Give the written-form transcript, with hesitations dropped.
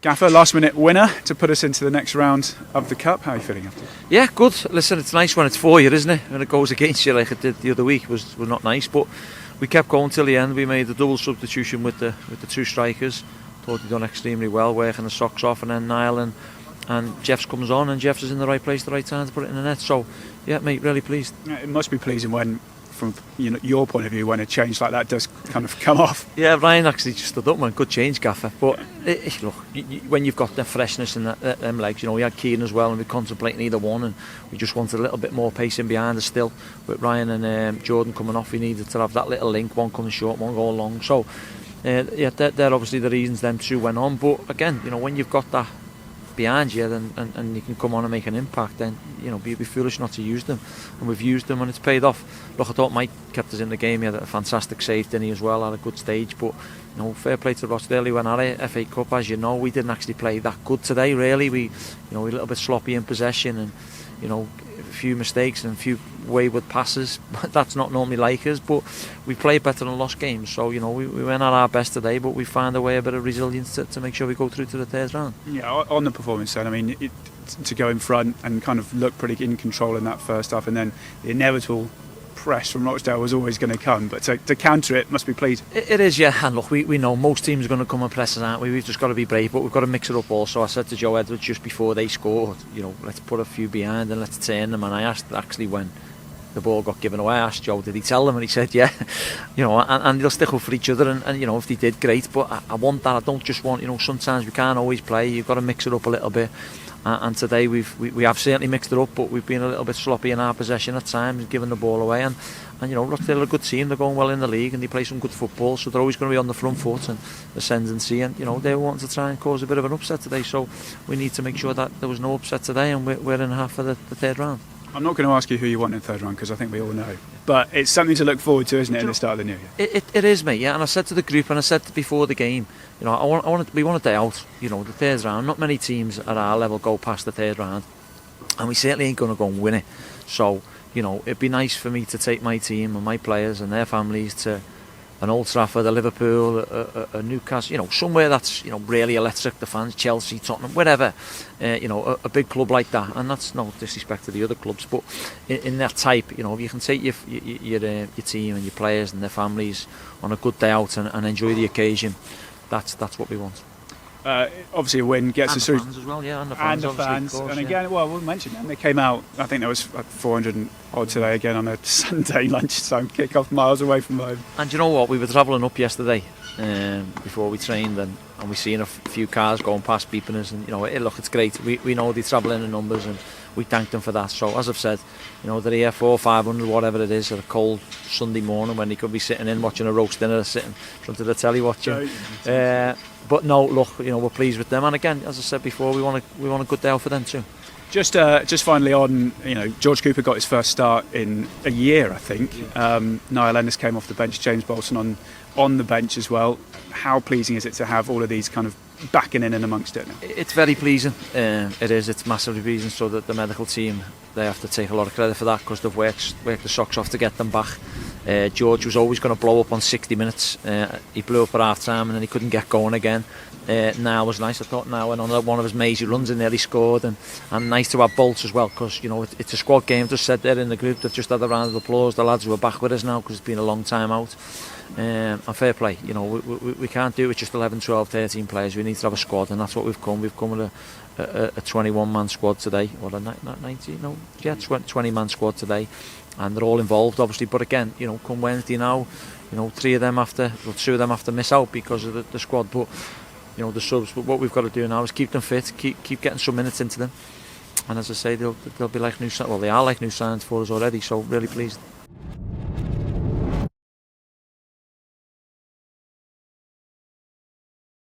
Gaffer, last minute winner to put us into the next round of the Cup. How are you feeling after? Yeah, good. Listen, it's nice when it's for you, isn't it? When it goes against you like it did the other week was not nice, but we kept going till the end. We made the double substitution with the two strikers. Thought they'd done extremely well, working the socks off, and then Niall and Jeffs comes on, and Jeffs is in the right place at the right time to put it in the net. So, yeah, mate, really pleased. Yeah, it must be pleasing when, from your point of view, when a change like that does kind of come off. Yeah, Ryan actually just stood up and went, good change, Gaffer. But look, when you've got the freshness in them legs, we had Kieran as well, and we're contemplating either one, and we just wanted a little bit more pace in behind us still. With Ryan and Jordan coming off, we needed to have that little link, one coming short, one going long. So, yeah, they're obviously the reasons them two went on. But again, when you've got that behind you, and you can come on and make an impact, then be foolish not to use them, and we've used them and it's paid off. Look, I thought Mike kept us in the game. He had a fantastic save, didn't he, as well, at a good stage. But fair play to Rochdale. He went at it. FA Cup, as you know, we didn't actually play that good today, really. We we're a little bit sloppy in possession, and a few mistakes and a few wayward passes. That's not normally like us, but we played better than lost games. So we went at our best today, but we found a way, a bit of resilience to make sure we go through to the third round. Yeah, on the performance then, I mean, to go in front and kind of look pretty in control in that first half, and then the inevitable press from Rochdale was always going to come, but to counter it must be pleased. It is, yeah. And look, we know most teams are going to come and press us, aren't we? We've just got to be brave, but we've got to mix it up also. I said to Joe Edwards just before they scored, let's put a few behind and let's turn them. And I asked actually when the ball got given away, I asked Joe, did he tell them? And he said, yeah. And they'll stick up for each other, and if they did, great. But I want that. I don't just want, sometimes we can't always play. You've got to mix it up a little bit. And today we have certainly mixed it up, but we've been a little bit sloppy in our possession at times, giving the ball away. And Rochdale are a good team. They're going well in the league, and they play some good football, so they're always going to be on the front foot and ascendancy. And they were wanting to try and cause a bit of an upset today, so we need to make sure that there was no upset today, and we're in half of the third round. I'm not going to ask you who you want in the third round, because I think we all know. But it's something to look forward to, isn't it, in the start of the new year? It is, mate, yeah. And I said to the group, and I said before the game, we want a day out, the third round. Not many teams at our level go past the third round, and we certainly ain't going to go and win it. So, it'd be nice for me to take my team and my players and their families to an Old Trafford, a Liverpool, a Newcastle, somewhere that's, really electric, the fans, Chelsea, Tottenham, whatever, a big club like that. And that's no disrespect to the other clubs, but in that type, if you can take your team and your players and their families on a good day out and enjoy the occasion, that's what we want. Obviously a win gets us through. And the fans as well, yeah, and the fans. Course, and again, well, we'll mention them. They came out, I think there was 400 and odd today again on a Sunday lunchtime kick-off, miles away from home. And you know what, we were travelling up yesterday before we trained, and we seen a few cars going past beeping us, and look, it's great. We know they travel in numbers, and we thank them for that. So as I've said, they're here 400 or 500, whatever it is, at a cold Sunday morning when they could be sitting in watching a roast dinner, sitting in front of the telly watching. But no, look, we're pleased with them, and again, as I said before, we want a good day out for them too. Just finally on, George Cooper got his first start in a year, I think. Niall Ennis came off the bench, James Bolton on the bench as well. How pleasing is it to have all of these kind of backing in and amongst it now? It's very pleasing. It is. It's massively pleasing. So that the medical team, they have to take a lot of credit for that, because they've worked the socks off to get them back. George was always going to blow up on 60 minutes. He blew up at half time and then he couldn't get going again. Niall was nice. I thought Niall went on one of his mazy runs and nearly scored, and nice to have Bolts as well, because it's a squad game. Just said there in the group, they've just had a round of applause. The lads who are back with us now, because it's been a long time out. And fair play, we can't do it with just 11, 12, 13 players. We need to have a squad, and that's what we've come. We've come with a 21-man squad today, or a 20-man squad today, and they're all involved, obviously. But again, come Wednesday now, 2 of them have to miss out because of the squad. But the subs. But what we've got to do now is keep them fit, keep getting some minutes into them, and as I say, they'll be like new. Well, they are like new signs for us already. So really pleased.